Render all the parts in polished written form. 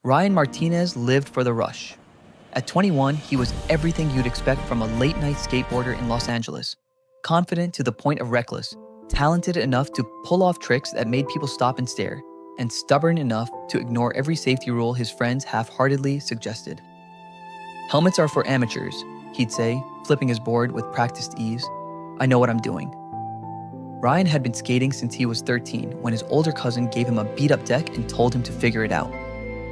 Ryan Martinez lived for the rush. At 21, he was everything you'd expect from a late-night skateboarder in Los Angeles. Confident to the point of reckless, talented enough to pull off tricks that made people stop and stare, and stubborn enough to ignore every safety rule his friends half-heartedly suggested. "Helmets are for amateurs," he'd say, flipping his board with practiced ease. "I know what I'm doing." Ryan had been skating since he was 13 when his older cousin gave him a beat-up deck and told him to figure it out.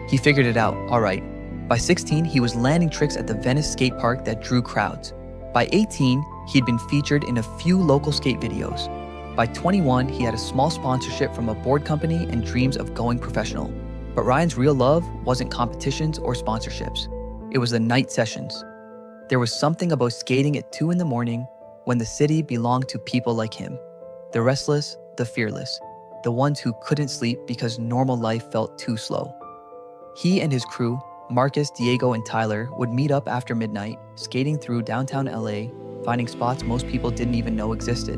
He figured it out, all right. By 16, he was landing tricks at the Venice skate park that drew crowds. By 18, he'd been featured in a few local skate videos. By 21, he had a small sponsorship from a board company and dreams of going professional. But Ryan's real love wasn't competitions or sponsorships. It was the night sessions. There was something about skating at 2 in the morning when the city belonged to people like him. The restless, the fearless, the ones who couldn't sleep because normal life felt too slow. He and his crew, Marcus, Diego, and Tyler, would meet up after midnight, skating through downtown LA, finding spots most people didn't even know existed.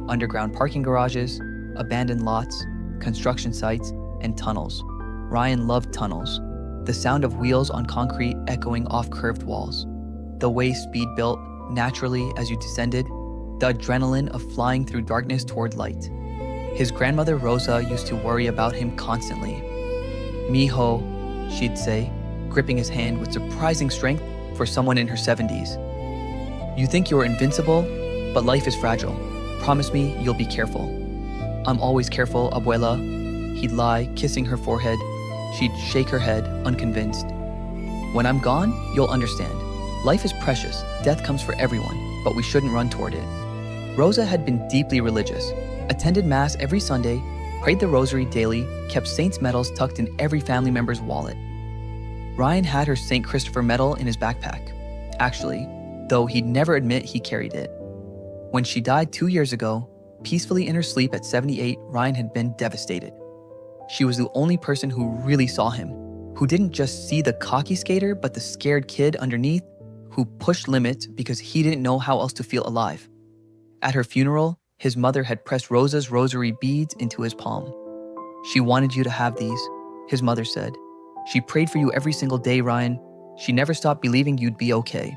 Underground parking garages, abandoned lots, construction sites, and tunnels. Ryan loved tunnels. The sound of wheels on concrete echoing off curved walls. The way speed built naturally as you descended. The adrenaline of flying through darkness toward light. His grandmother Rosa used to worry about him constantly. "Mijo," she'd say, gripping his hand with surprising strength for someone in her 70s. "You think you're invincible, but life is fragile. Promise me you'll be careful." "I'm always careful, abuela." He'd lie, kissing her forehead. She'd shake her head, unconvinced. "When I'm gone, you'll understand. Life is precious, death comes for everyone, but we shouldn't run toward it." Rosa had been deeply religious, attended Mass every Sunday, prayed the rosary daily, kept saints' medals tucked in every family member's wallet. Ryan had her St. Christopher medal in his backpack, actually, though he'd never admit he carried it. When she died 2 years ago, peacefully in her sleep at 78, Ryan had been devastated. She was the only person who really saw him, who didn't just see the cocky skater, but the scared kid underneath, who pushed limits because he didn't know how else to feel alive. At her funeral, his mother had pressed Rosa's rosary beads into his palm. "She wanted you to have these," his mother said. "She prayed for you every single day, Ryan. She never stopped believing you'd be okay."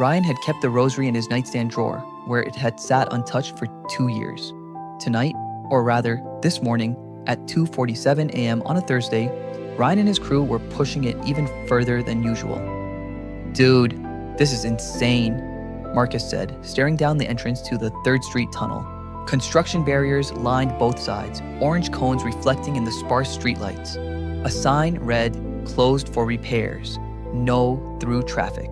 Ryan had kept the rosary in his nightstand drawer, where it had sat untouched for 2 years. Tonight, or rather, this morning, at 2:47 a.m. on a Thursday, Ryan and his crew were pushing it even further than usual. "Dude, this is insane," Marcus said, staring down the entrance to the 3rd Street tunnel. Construction barriers lined both sides, orange cones reflecting in the sparse streetlights. A sign read, "Closed for repairs. No through traffic."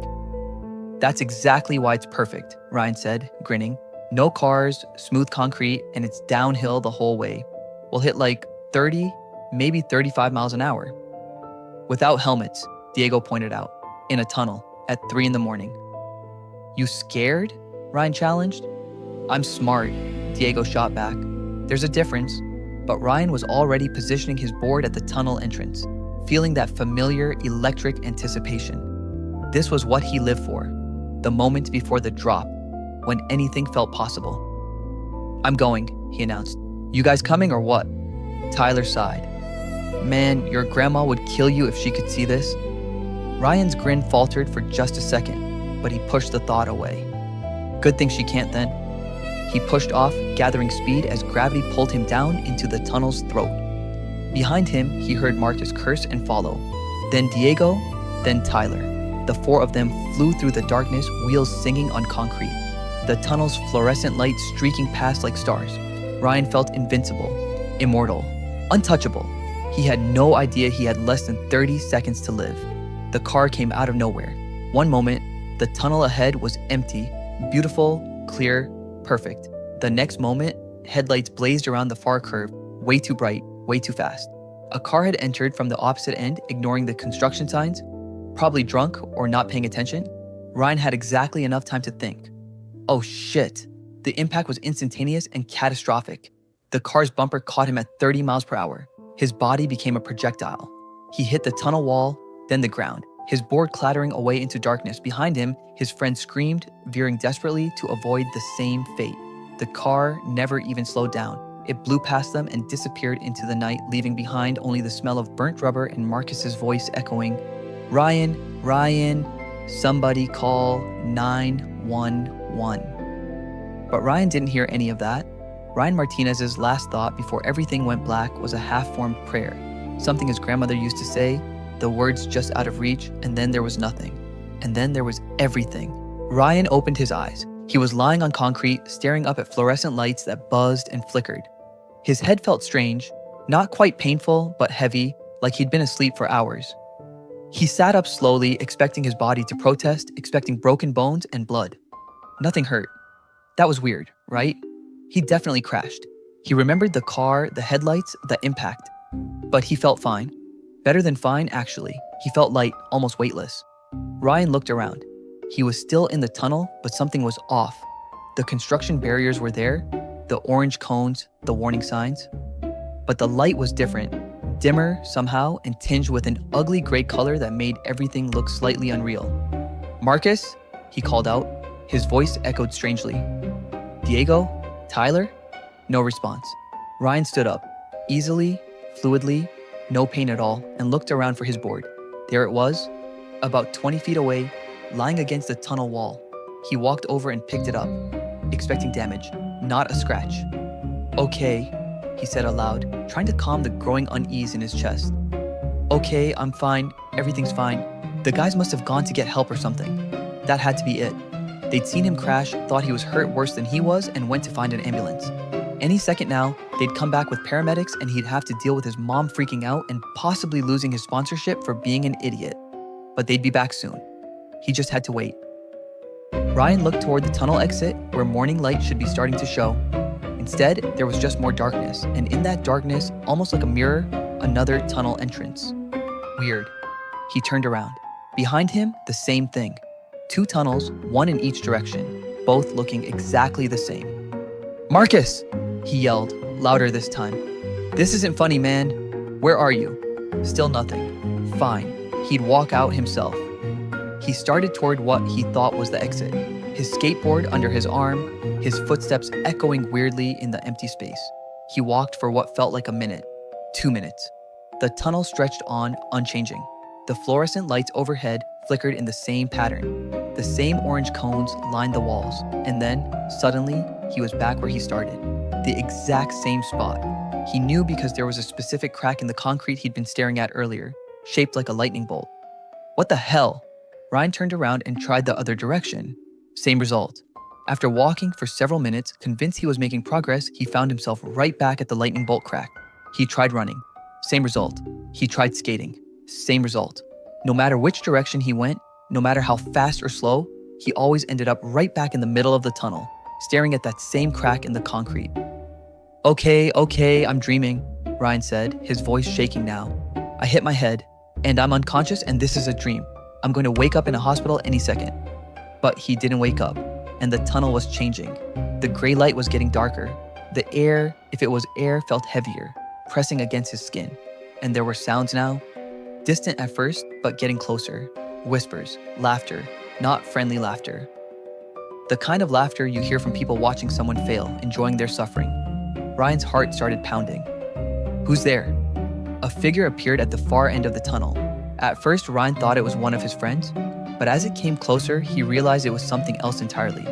"That's exactly why it's perfect," Ryan said, grinning. "No cars, smooth concrete, and it's downhill the whole way. We'll hit like 30, maybe 35 miles an hour." "Without helmets," Diego pointed out, "in a tunnel at 3 in the morning." "You scared?" Ryan challenged. "I'm smart," Diego shot back. "There's a difference." But Ryan was already positioning his board at the tunnel entrance, feeling that familiar electric anticipation. This was what he lived for, the moment before the drop, when anything felt possible. "I'm going," he announced. "You guys coming or what?" Tyler sighed. "Man, your grandma would kill you if she could see this." Ryan's grin faltered for just a second, but he pushed the thought away. "Good thing she can't then." He pushed off, gathering speed as gravity pulled him down into the tunnel's throat. Behind him, he heard Marcus curse and follow. Then Diego, then Tyler. The 4 of them flew through the darkness, wheels singing on concrete. The tunnel's fluorescent light streaking past like stars. Ryan felt invincible, immortal, untouchable. He had no idea he had less than 30 seconds to live. The car came out of nowhere. One moment, the tunnel ahead was empty, beautiful, clear, perfect. The next moment, headlights blazed around the far curve, way too bright, way too fast. A car had entered from the opposite end, ignoring the construction signs, probably drunk or not paying attention. Ryan had exactly enough time to think. Oh shit. The impact was instantaneous and catastrophic. The car's bumper caught him at 30 miles per hour. His body became a projectile. He hit the tunnel wall, then the ground, his board clattering away into darkness. Behind him, his friend screamed, veering desperately to avoid the same fate. The car never even slowed down. it blew past them and disappeared into the night, leaving behind only the smell of burnt rubber and Marcus's voice echoing, "Ryan, Ryan, somebody call 911." But Ryan didn't hear any of that. Ryan Martinez's last thought before everything went black was a half-formed prayer, something his grandmother used to say, the words just out of reach, and then there was nothing. And then there was everything. Ryan opened his eyes. He was lying on concrete, staring up at fluorescent lights that buzzed and flickered. His head felt strange, not quite painful, but heavy, like he'd been asleep for hours. He sat up slowly, expecting his body to protest, expecting broken bones and blood. Nothing hurt. That was weird, right? He definitely crashed. He remembered the car, the headlights, the impact. But he felt fine. Better than fine, actually. He felt light, almost weightless. Ryan looked around. He was still in the tunnel, but something was off. The construction barriers were there, the orange cones, the warning signs. But the light was different, dimmer somehow, and tinged with an ugly gray color that made everything look slightly unreal. "Marcus?" he called out. His voice echoed strangely. "Diego? Tyler?" No response. Ryan stood up, easily, fluidly, no pain at all, and looked around for his board. There it was, about 20 feet away, lying against the tunnel wall. He walked over and picked it up, expecting damage, not a scratch. "Okay," he said aloud, trying to calm the growing unease in his chest. "Okay, I'm fine, everything's fine." The guys must have gone to get help or something. That had to be it. They'd seen him crash, thought he was hurt worse than he was, and went to find an ambulance. Any second now, they'd come back with paramedics and he'd have to deal with his mom freaking out and possibly losing his sponsorship for being an idiot. But they'd be back soon. He just had to wait. Ryan looked toward the tunnel exit where morning light should be starting to show. Instead, there was just more darkness, and in that darkness, almost like a mirror, another tunnel entrance. Weird. He turned around. Behind him, the same thing. 2 tunnels, one in each direction, both looking exactly the same. "Marcus!" he yelled, louder this time. "This isn't funny, man. Where are you?" Still nothing. Fine. He'd walk out himself. He started toward what he thought was the exit, his skateboard under his arm, his footsteps echoing weirdly in the empty space. He walked for what felt like a minute, 2 minutes. The tunnel stretched on, unchanging. The fluorescent lights overhead flickered in the same pattern. The same orange cones lined the walls, and then, suddenly, he was back where he started. The exact same spot. He knew because there was a specific crack in the concrete he'd been staring at earlier, shaped like a lightning bolt. What the hell? Ryan turned around and tried the other direction. Same result. After walking for several minutes, convinced he was making progress, he found himself right back at the lightning bolt crack. He tried running. Same result. He tried skating. Same result. No matter which direction he went, no matter how fast or slow, he always ended up right back in the middle of the tunnel, staring at that same crack in the concrete. Okay, I'm dreaming," Ryan said, his voice shaking now. "I hit my head, and I'm unconscious, and this is a dream. I'm going to wake up in a hospital any second." But he didn't wake up, and the tunnel was changing. The gray light was getting darker. The air, if it was air, felt heavier, pressing against his skin. And there were sounds now, distant at first, but getting closer. Whispers, laughter, not friendly laughter. The kind of laughter you hear from people watching someone fail, enjoying their suffering. Ryan's heart started pounding. "Who's there?" A figure appeared at the far end of the tunnel. At first, Ryan thought it was one of his friends, but as it came closer, he realized it was something else entirely.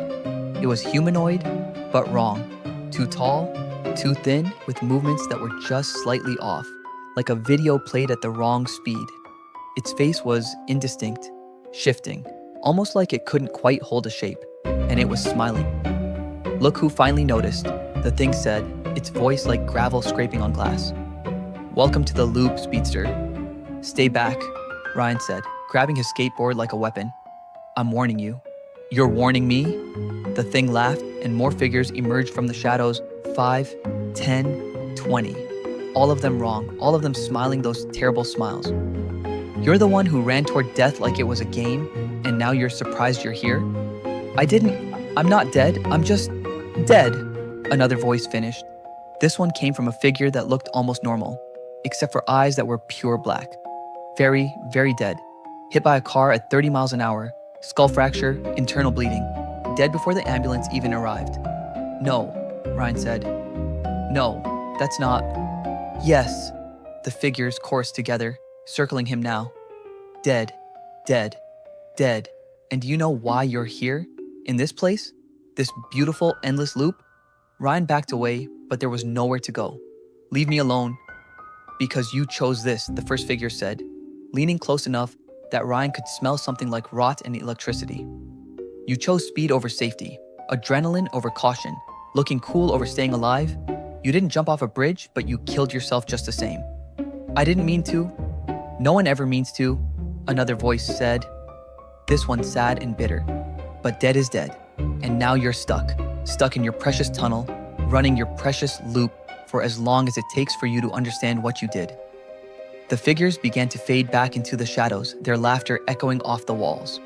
It was humanoid, but wrong. Too tall, too thin, with movements that were just slightly off, like a video played at the wrong speed. Its face was indistinct, shifting, almost like it couldn't quite hold a shape, and it was smiling. "Look who finally noticed," the thing said, its voice like gravel scraping on glass. "Welcome to the loop, speedster." "Stay back," Ryan said, grabbing his skateboard like a weapon. "I'm warning you." "You're warning me?" The thing laughed, and more figures emerged from the shadows. 5, 10, 20. All of them wrong, all of them smiling those terrible smiles. "You're the one who ran toward death like it was a game, and now you're surprised you're here?" I'm not dead, I'm just dead," another voice finished. This one came from a figure that looked almost normal, except for eyes that were pure black. Very, very dead. Hit by a car at 30 miles an hour, skull fracture, internal bleeding. Dead before the ambulance even arrived. "No," Ryan said. "No." That's not... Yes. The figures chorused together, circling him now. Dead, dead, dead. And do you know why you're here? In this place? This beautiful, endless loop? Ryan backed away, but there was nowhere to go. Leave me alone. Because you chose this, the first figure said, leaning close enough that Ryan could smell something like rot and electricity. You chose speed over safety, adrenaline over caution, looking cool over staying alive. You didn't jump off a bridge, but you killed yourself just the same. I didn't mean to. No one ever means to, another voice said. This one sad and bitter. But dead is dead. And now you're stuck in your precious tunnel, running your precious loop for as long as it takes for you to understand what you did. The figures began to fade back into the shadows, their laughter echoing off the walls.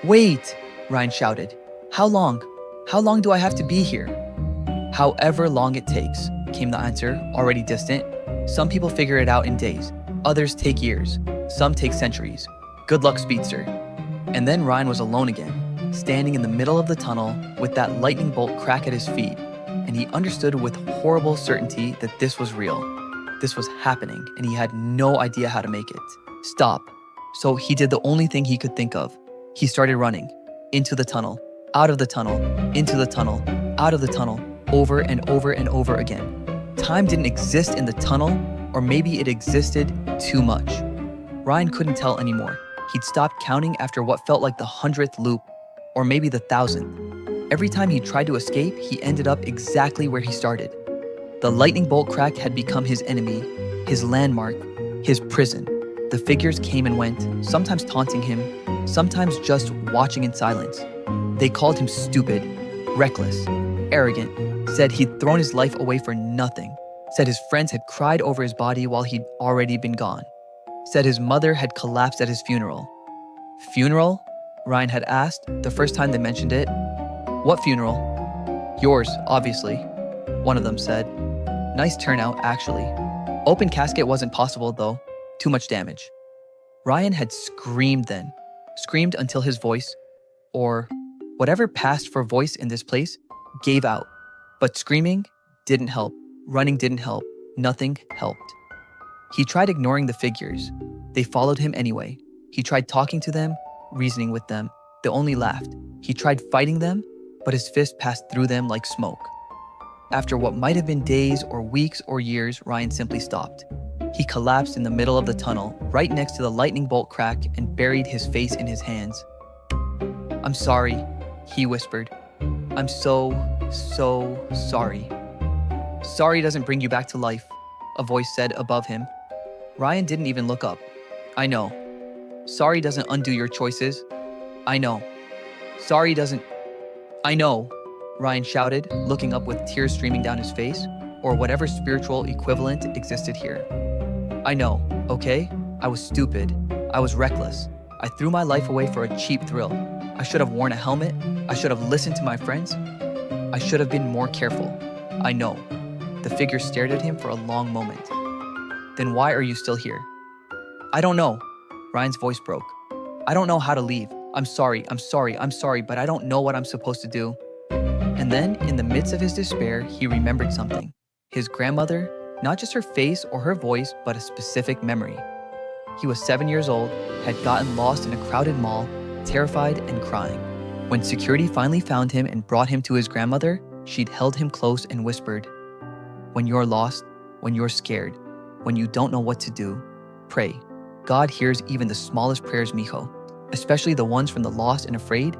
Wait, Ryan shouted. How long? How long do I have to be here? However long it takes, came the answer, already distant. Some people figure it out in days. Others take years. Some take centuries. Good luck, Speedster. And then Ryan was alone again, standing in the middle of the tunnel with that lightning bolt crack at his feet, and he understood with horrible certainty that this was real. This was happening, and he had no idea how to make it stop. So he did the only thing he could think of. He started running, into the tunnel, out of the tunnel, into the tunnel, out of the tunnel, over and over and over again. Time didn't exist in the tunnel, or maybe it existed too much. Ryan couldn't tell anymore. He'd stopped counting after what felt like the 100th loop, or maybe the 1,000th. Every time he tried to escape, he ended up exactly where he started. The lightning bolt crack had become his enemy, his landmark, his prison. The figures came and went, sometimes taunting him, sometimes just watching in silence. They called him stupid, reckless, arrogant, said he'd thrown his life away for nothing, said his friends had cried over his body while he'd already been gone, said his mother had collapsed at his funeral. Funeral? Ryan had asked the first time they mentioned it. What funeral? Yours, obviously, one of them said. Nice turnout, actually. Open casket wasn't possible, though. Too much damage. Ryan had screamed then. Screamed until his voice, or whatever passed for voice in this place, gave out. But screaming didn't help. Running didn't help. Nothing helped. He tried ignoring the figures. They followed him anyway. He tried talking to them, reasoning with them. They only laughed. He tried fighting them, but his fist passed through them like smoke. After what might have been days or weeks or years, Ryan simply stopped. He collapsed in the middle of the tunnel, right next to the lightning bolt crack, and buried his face in his hands. I'm sorry, he whispered. I'm so sorry. Sorry doesn't bring you back to life, a voice said above him. Ryan didn't even look up. I know. Sorry doesn't undo your choices. I know. Sorry doesn't... I know, Ryan shouted, looking up with tears streaming down his face, or whatever spiritual equivalent existed here. I know, okay? I was stupid. I was reckless. I threw my life away for a cheap thrill. I should have worn a helmet. I should have listened to my friends. I should have been more careful. I know. The figure stared at him for a long moment. Then why are you still here? I don't know. Ryan's voice broke. I don't know how to leave. I'm sorry, but I don't know what I'm supposed to do. And then, in the midst of his despair, he remembered something. His grandmother, not just her face or her voice, but a specific memory. He was 7 years old, had gotten lost in a crowded mall, terrified and crying. When security finally found him and brought him to his grandmother, she'd held him close and whispered, when you're lost, when you're scared, when you don't know what to do, pray. God hears even the smallest prayers, mijo, especially the ones from the lost and afraid.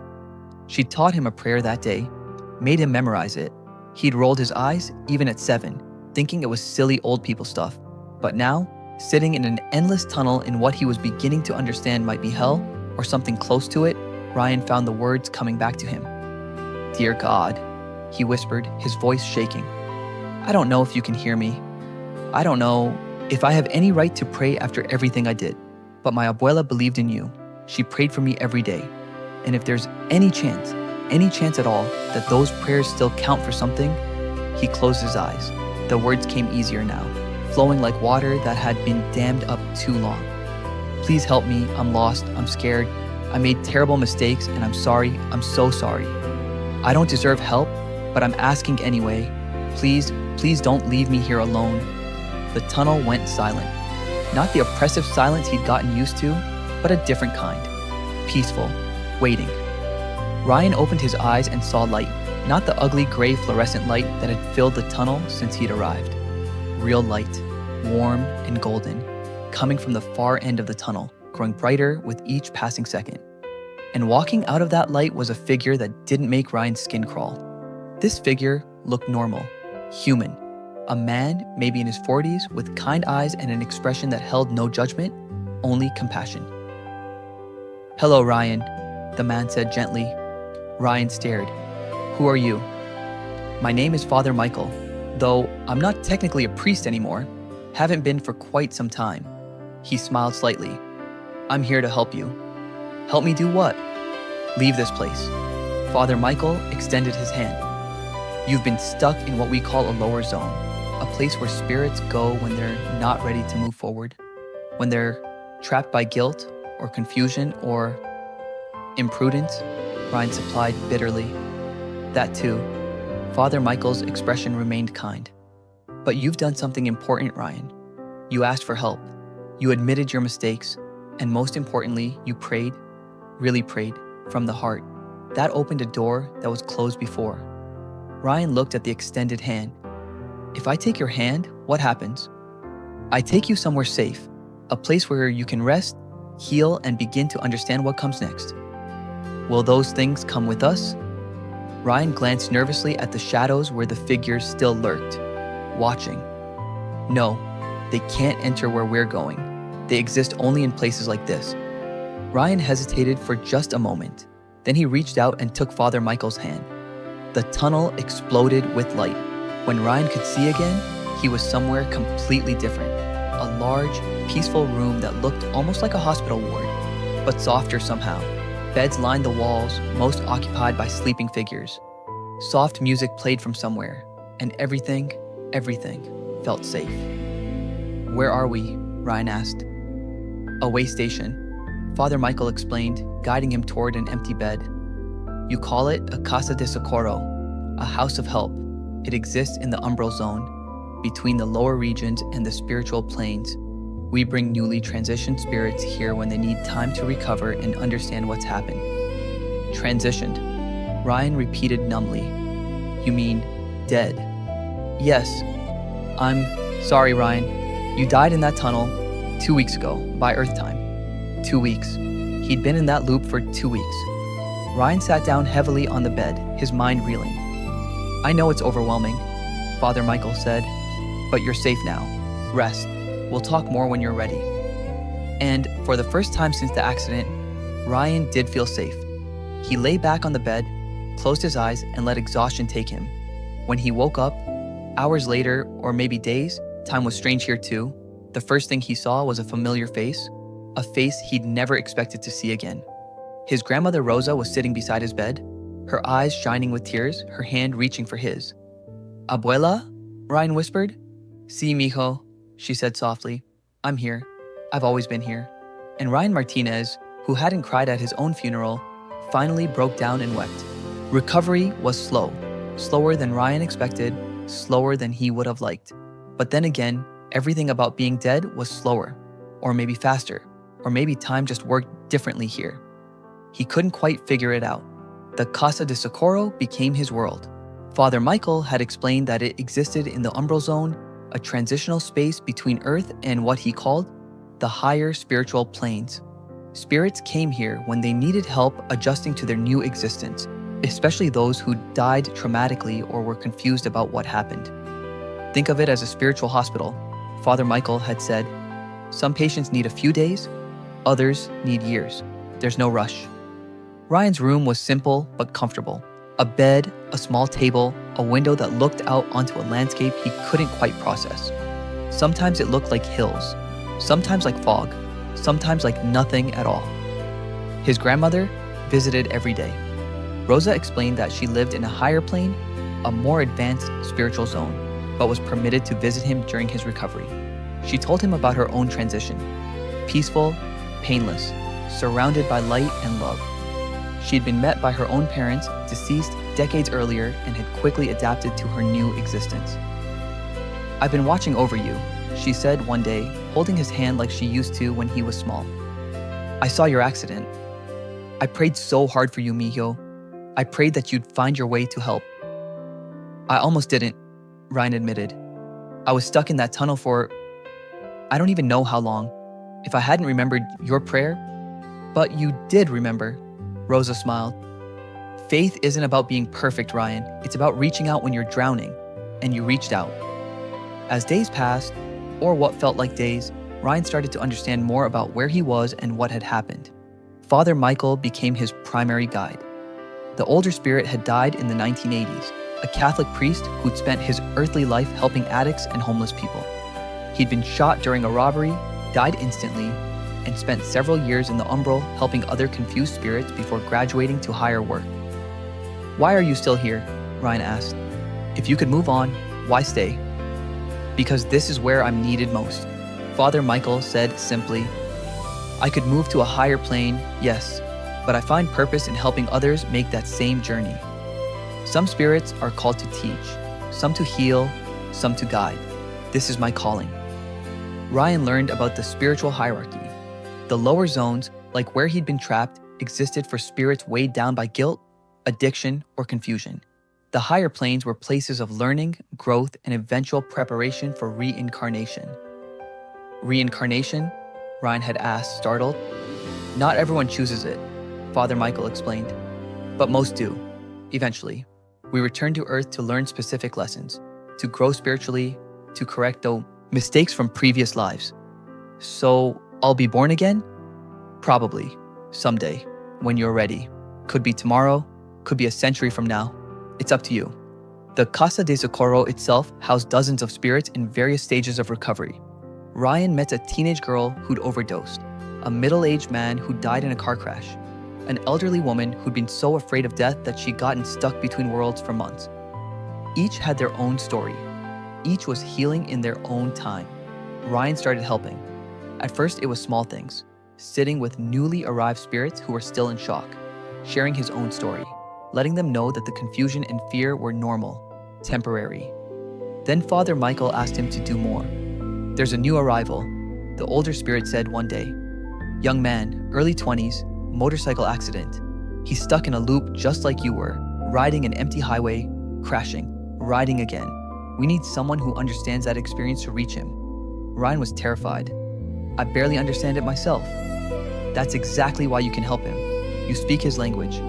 She taught him a prayer that day, made him memorize it. He'd rolled his eyes, even at 7, thinking it was silly old people stuff. But now, sitting in an endless tunnel in what he was beginning to understand might be hell, or something close to it, Ryan found the words coming back to him. Dear God, he whispered, his voice shaking. I don't know if you can hear me. I don't know if I have any right to pray after everything I did. But my abuela believed in you. She prayed for me every day. And if there's any chance at all, that those prayers still count for something, he closed his eyes. The words came easier now, flowing like water that had been dammed up too long. Please help me, I'm lost, I'm scared. I made terrible mistakes and I'm sorry, I'm so sorry. I don't deserve help, but I'm asking anyway. Please don't leave me here alone." The tunnel went silent. Not the oppressive silence he'd gotten used to, but a different kind. Peaceful, waiting. Ryan opened his eyes and saw light, not the ugly gray fluorescent light that had filled the tunnel since he'd arrived. Real light, warm and golden, coming from the far end of the tunnel, growing brighter with each passing second. And walking out of that light was a figure that didn't make Ryan's skin crawl. This figure looked normal, human. A man, maybe in his 40s, with kind eyes and an expression that held no judgment, only compassion. "Hello, Ryan," the man said gently. Ryan stared. "Who are you?" "My name is Father Michael, though I'm not technically a priest anymore. Haven't been for quite some time." He smiled slightly. "I'm here to help you." "Help me do what?" "Leave this place." Father Michael extended his hand. "You've been stuck in what we call a lower zone, a place where spirits go when they're not ready to move forward, when they're trapped by guilt or confusion or imprudence," Ryan supplied bitterly. "That too." Father Michael's expression remained kind. "But you've done something important, Ryan. You asked for help. You admitted your mistakes. And most importantly, you prayed, really prayed, from the heart. That opened a door that was closed before." Ryan looked at the extended hand. "If I take your hand, what happens?" "I take you somewhere safe, a place where you can rest, heal, and begin to understand what comes next." "Will those things come with us?" Ryan glanced nervously at the shadows where the figures still lurked, watching. "No, they can't enter where we're going. They exist only in places like this." Ryan hesitated for just a moment. Then he reached out and took Father Michael's hand. The tunnel exploded with light. When Ryan could see again, he was somewhere completely different. A large, peaceful room that looked almost like a hospital ward, but softer somehow. Beds lined the walls, most occupied by sleeping figures. Soft music played from somewhere, and everything felt safe. "Where are we?" Ryan asked. "A way station," Father Michael explained, guiding him toward an empty bed. "You call it a casa de socorro, a house of help. It exists in the umbral zone, between the lower regions and the spiritual planes. We bring newly transitioned spirits here when they need time to recover and understand what's happened." "Transitioned," Ryan repeated numbly. "You mean dead?" "Yes. I'm sorry, Ryan. You died in that tunnel 2 weeks ago, by Earth time." 2 weeks. He'd been in that loop for 2 weeks. Ryan sat down heavily on the bed, his mind reeling. "I know it's overwhelming," Father Michael said, "but you're safe now. Rest. We'll talk more when you're ready." And for the first time since the accident, Ryan did feel safe. He lay back on the bed, closed his eyes, and let exhaustion take him. When he woke up, hours later, or maybe days, time was strange here too, the first thing he saw was a familiar face, a face he'd never expected to see again. His grandmother Rosa was sitting beside his bed, her eyes shining with tears, her hand reaching for his. "Abuela?" Ryan whispered. "Sí, mijo," she said softly. "I'm here. I've always been here." And Ryan Martinez, who hadn't cried at his own funeral, finally broke down and wept. Recovery was slow, slower than Ryan expected, slower than he would have liked. But then again, everything about being dead was slower, or maybe faster, or maybe time just worked differently here. He couldn't quite figure it out. The Casa de Socorro became his world. Father Michael had explained that it existed in the umbral zone, a transitional space between Earth and what he called the higher spiritual planes. Spirits came here when they needed help adjusting to their new existence, especially those who died traumatically or were confused about what happened. "Think of it as a spiritual hospital," Father Michael had said. "Some patients need a few days, others need years. There's no rush." Ryan's room was simple but comfortable. A bed, a small table, a window that looked out onto a landscape he couldn't quite process. Sometimes it looked like hills, sometimes like fog, sometimes like nothing at all. His grandmother visited every day. Rosa explained that she lived in a higher plane, a more advanced spiritual zone, but was permitted to visit him during his recovery. She told him about her own transition. Peaceful, painless, surrounded by light and love. She'd been met by her own parents, deceased decades earlier and had quickly adapted to her new existence. "I've been watching over you," she said one day, holding his hand like she used to when he was small. "I saw your accident. I prayed so hard for you, Miho. I prayed that you'd find your way to help." "I almost didn't," Ryan admitted. "I was stuck in that tunnel for I don't even know how long. If I hadn't remembered your prayer." "But you did remember," Rosa smiled. "Faith isn't about being perfect, Ryan. It's about reaching out when you're drowning, and you reached out." As days passed, or what felt like days, Ryan started to understand more about where he was and what had happened. Father Michael became his primary guide. The older spirit had died in the 1980s, a Catholic priest who'd spent his earthly life helping addicts and homeless people. He'd been shot during a robbery, died instantly, and spent several years in the umbral helping other confused spirits before graduating to higher work. "Why are you still here?" Ryan asked. "If you could move on, why stay?" "Because this is where I'm needed most," Father Michael said simply. "I could move to a higher plane, yes, but I find purpose in helping others make that same journey. Some spirits are called to teach, some to heal, some to guide. This is my calling." Ryan learned about the spiritual hierarchy. The lower zones, like where he'd been trapped, existed for spirits weighed down by guilt, addiction, or confusion. The higher planes were places of learning, growth, and eventual preparation for reincarnation. "Reincarnation?" Ryan had asked, startled. "Not everyone chooses it," Father Michael explained. "But most do, eventually. We return to Earth to learn specific lessons, to grow spiritually, to correct the mistakes from previous lives. So, I'll be born again? Probably, someday, when you're ready. Could be tomorrow, could be a century from now. It's up to you." The Casa de Socorro itself housed dozens of spirits in various stages of recovery. Ryan met a teenage girl who'd overdosed, a middle-aged man who died in a car crash, an elderly woman who'd been so afraid of death that she'd gotten stuck between worlds for months. Each had their own story. Each was healing in their own time. Ryan started helping. At first, it was small things, sitting with newly arrived spirits who were still in shock, sharing his own story, letting them know that the confusion and fear were normal, temporary. Then Father Michael asked him to do more. "There's a new arrival," the older spirit said one day. "Young man, early 20s, motorcycle accident. He's stuck in a loop just like you were, riding an empty highway, crashing, riding again. We need someone who understands that experience to reach him." Ryan was terrified. "I barely understand it myself." "That's exactly why you can help him. You speak his language."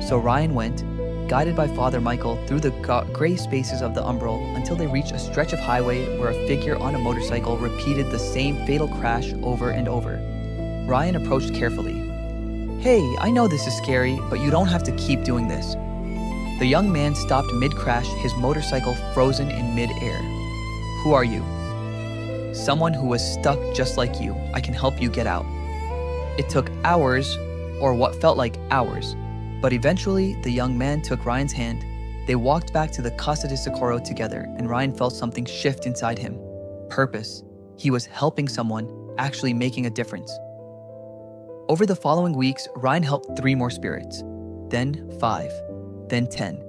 So Ryan went, guided by Father Michael through the gray spaces of the umbral until they reached a stretch of highway where a figure on a motorcycle repeated the same fatal crash over and over. Ryan approached carefully. "Hey, I know this is scary, but you don't have to keep doing this." The young man stopped mid-crash, his motorcycle frozen in mid-air. "Who are you?" "Someone who was stuck just like you. I can help you get out." It took hours, or what felt like hours, but eventually the young man took Ryan's hand. They walked back to the Casa de Socorro together, and Ryan felt something shift inside him. Purpose. He was helping someone, actually making a difference. Over the following weeks, Ryan helped 3 more spirits, then 5, then 10.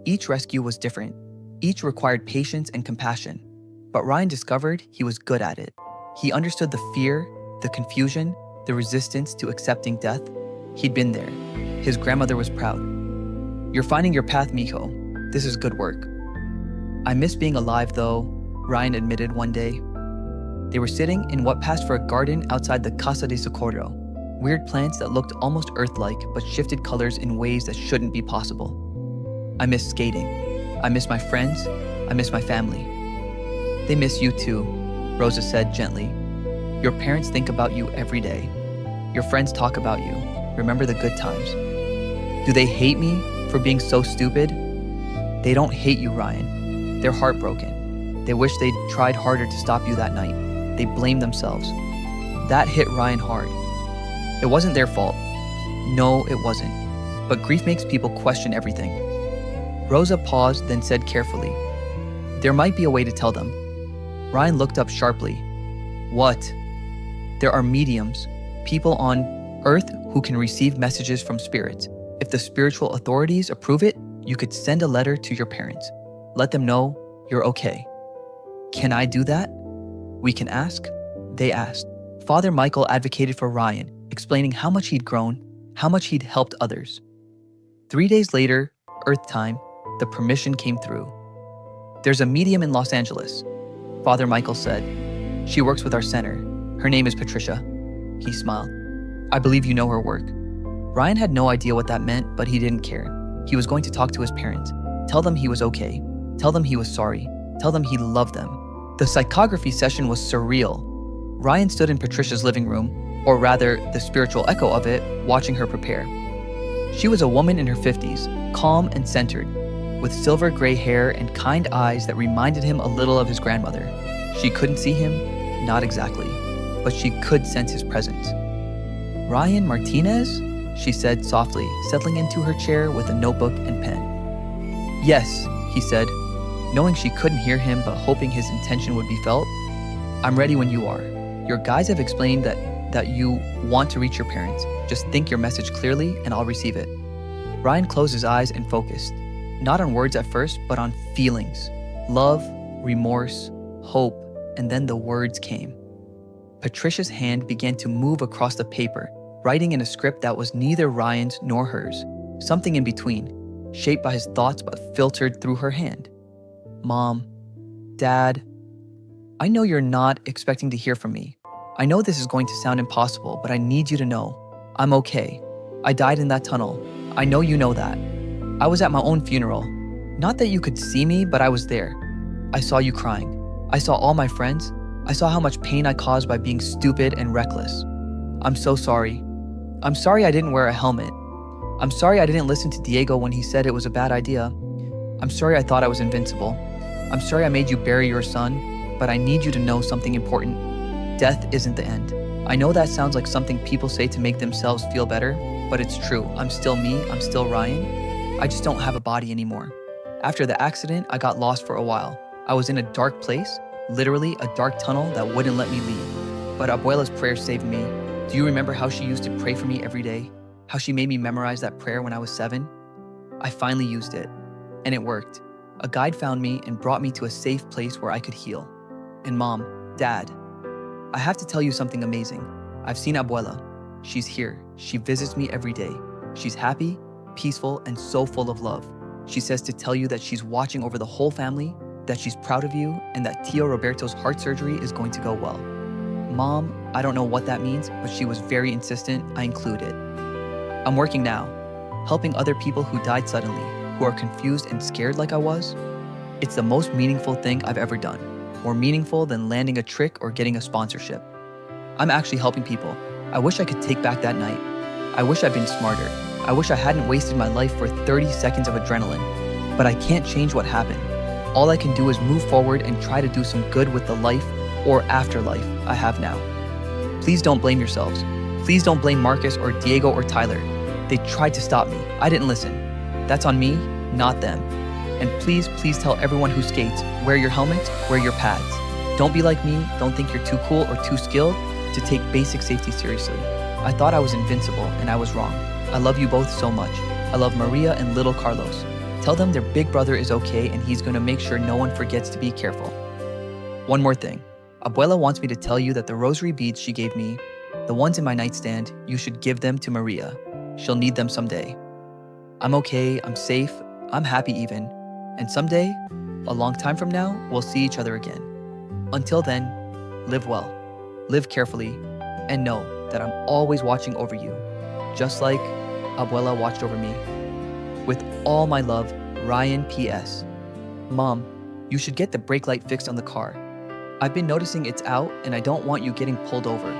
Each rescue was different. Each required patience and compassion. But Ryan discovered he was good at it. He understood the fear, the confusion, the resistance to accepting death. He'd been there. His grandmother was proud. "You're finding your path, Miho. This is good work." "I miss being alive, though," Ryan admitted one day. They were sitting in what passed for a garden outside the Casa de Socorro. Weird plants that looked almost Earth-like but shifted colors in ways that shouldn't be possible. "I miss skating. I miss my friends. I miss my family." "They miss you too," Rosa said gently. "Your parents think about you every day. Your friends talk about you. Remember the good times." "Do they hate me for being so stupid?" "They don't hate you, Ryan. They're heartbroken. They wish they'd tried harder to stop you that night. They blame themselves." That hit Ryan hard. It wasn't their fault. No, it wasn't. But grief makes people question everything. Rosa paused, then said carefully, "There might be a way to tell them." Ryan looked up sharply. "What?" "There are mediums, people on Earth who can receive messages from spirits. If the spiritual authorities approve it, you could send a letter to your parents. Let them know you're okay. Can I do that? We can ask. They asked. Father Michael advocated for Ryan, explaining how much he'd grown, how much he'd helped others. 3 days later, Earth time, the permission came through. There's a medium in Los Angeles, Father Michael said. She works with our center. Her name is Patricia. He smiled. I believe you know her work. Ryan had no idea what that meant, but he didn't care. He was going to talk to his parents, tell them he was okay, tell them he was sorry, tell them he loved them. The psychography session was surreal. Ryan stood in Patricia's living room, or rather, the spiritual echo of it, watching her prepare. She was a woman in her 50s, calm and centered, with silver gray hair and kind eyes that reminded him a little of his grandmother. She couldn't see him, not exactly, but she could sense his presence. Ryan Martinez? She said softly, settling into her chair with a notebook and pen. Yes, he said, knowing she couldn't hear him but hoping his intention would be felt. I'm ready when you are. Your guys have explained that you want to reach your parents. Just think your message clearly and I'll receive it. Ryan closed his eyes and focused, not on words at first, but on feelings. Love, remorse, hope, and then the words came. Patricia's hand began to move across the paper, writing in a script that was neither Ryan's nor hers, something in between, shaped by his thoughts but filtered through her hand. Mom, Dad, I know you're not expecting to hear from me. I know this is going to sound impossible, but I need you to know I'm okay. I died in that tunnel. I know you know that. I was at my own funeral. Not that you could see me, but I was there. I saw you crying. I saw all my friends. I saw how much pain I caused by being stupid and reckless. I'm so sorry. I'm sorry I didn't wear a helmet. I'm sorry I didn't listen to Diego when he said it was a bad idea. I'm sorry I thought I was invincible. I'm sorry I made you bury your son, but I need you to know something important. Death isn't the end. I know that sounds like something people say to make themselves feel better, but it's true. I'm still me. I'm still Ryan. I just don't have a body anymore. After the accident, I got lost for a while. I was in a dark place, literally a dark tunnel that wouldn't let me leave. But Abuela's prayer saved me. Do you remember how she used to pray for me every day? How she made me memorize that prayer when I was 7? I finally used it, and it worked. A guide found me and brought me to a safe place where I could heal. And Mom, Dad, I have to tell you something amazing. I've seen Abuela. She's here. She visits me every day. She's happy, peaceful, and so full of love. She says to tell you that she's watching over the whole family, that she's proud of you, and that Tio Roberto's heart surgery is going to go well. Mom, I don't know what that means, but she was very insistent I include it. I'm working now, helping other people who died suddenly, who are confused and scared like I was. It's the most meaningful thing I've ever done, more meaningful than landing a trick or getting a sponsorship. I'm actually helping people. I wish I could take back that night. I wish I'd been smarter. I wish I hadn't wasted my life for 30 seconds of adrenaline. But I can't change what happened. All I can do is move forward and try to do some good with the life or afterlife I have now. Please don't blame yourselves. Please don't blame Marcus or Diego or Tyler. They tried to stop me. I didn't listen. That's on me, not them. And please tell everyone who skates, wear your helmets, wear your pads. Don't be like me, don't think you're too cool or too skilled to take basic safety seriously. I thought I was invincible and I was wrong. I love you both so much. I love Maria and little Carlos. Tell them their big brother is okay and he's gonna make sure no one forgets to be careful. One more thing. Abuela wants me to tell you that the rosary beads she gave me, the ones in my nightstand, you should give them to Maria. She'll need them someday. I'm okay, I'm safe, I'm happy even. And someday, a long time from now, we'll see each other again. Until then, live well, live carefully, and know that I'm always watching over you, just like Abuela watched over me. With all my love, Ryan P.S. Mom, you should get the brake light fixed on the car. I've been noticing it's out and I don't want you getting pulled over.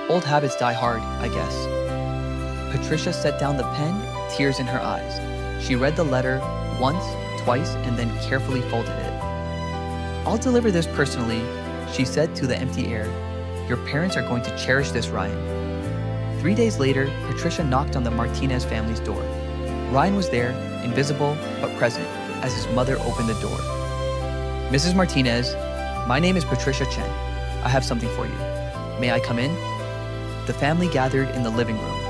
Old habits die hard, I guess. Patricia set down the pen, tears in her eyes. She read the letter once, twice, and then carefully folded it. I'll deliver this personally, she said to the empty air. Your parents are going to cherish this, Ryan. 3 days later, Patricia knocked on the Martinez family's door. Ryan was there, invisible but present, as his mother opened the door. Mrs. Martinez, my name is Patricia Chen. I have something for you. May I come in? The family gathered in the living room.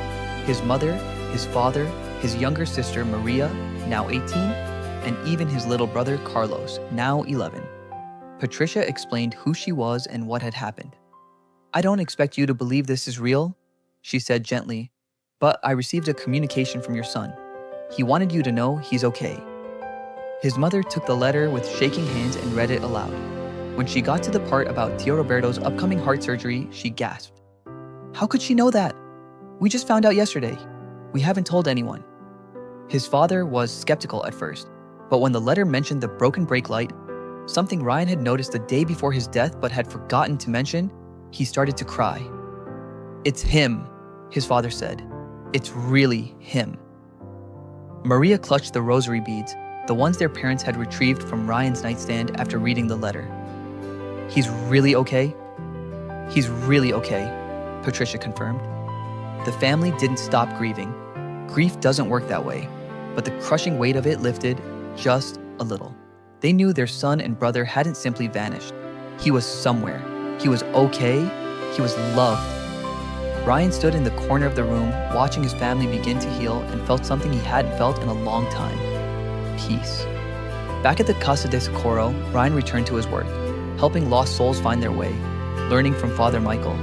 His mother, his father, his younger sister Maria, now 18, and even his little brother, Carlos, now 11. Patricia explained who she was and what had happened. "I don't expect you to believe this is real," she said gently, "but I received a communication from your son. He wanted you to know he's okay." His mother took the letter with shaking hands and read it aloud. When she got to the part about Tio Roberto's upcoming heart surgery, she gasped. "How could she know that? We just found out yesterday. We haven't told anyone." His father was skeptical at first, but when the letter mentioned the broken brake light, something Ryan had noticed the day before his death but had forgotten to mention, he started to cry. "It's him," his father said. "It's really him." Maria clutched the rosary beads, the ones their parents had retrieved from Ryan's nightstand after reading the letter. "He's really okay?" "He's really okay," Patricia confirmed. The family didn't stop grieving. Grief doesn't work that way, but the crushing weight of it lifted just a little. They knew their son and brother hadn't simply vanished. He was somewhere. He was okay. He was loved. Ryan stood in the corner of the room, watching his family begin to heal, and felt something he hadn't felt in a long time. Peace. Back at the Casa de Socorro, Ryan returned to his work, helping lost souls find their way, learning from Father Michael,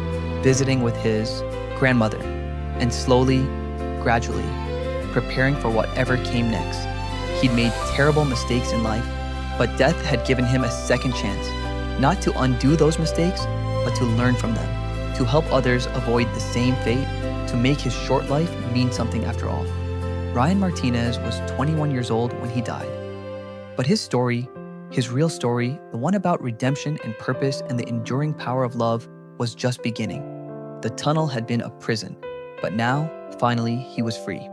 visiting with his grandmother, and slowly, gradually, preparing for whatever came next. He'd made terrible mistakes in life, but death had given him a second chance, not to undo those mistakes, but to learn from them, to help others avoid the same fate, to make his short life mean something after all. Ryan Martinez was 21 years old when he died. But his story, his real story, the one about redemption and purpose and the enduring power of love, was just beginning. The tunnel had been a prison, but now, finally, he was free.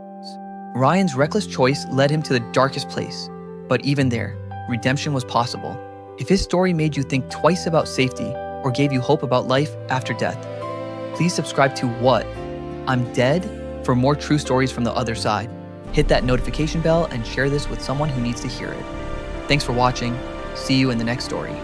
Ryan's reckless choice led him to the darkest place, but even there, redemption was possible. If his story made you think twice about safety or gave you hope about life after death, please subscribe to What? I'm Dead for more true stories from the other side. Hit that notification bell and share this with someone who needs to hear it. Thanks for watching. See you in the next story.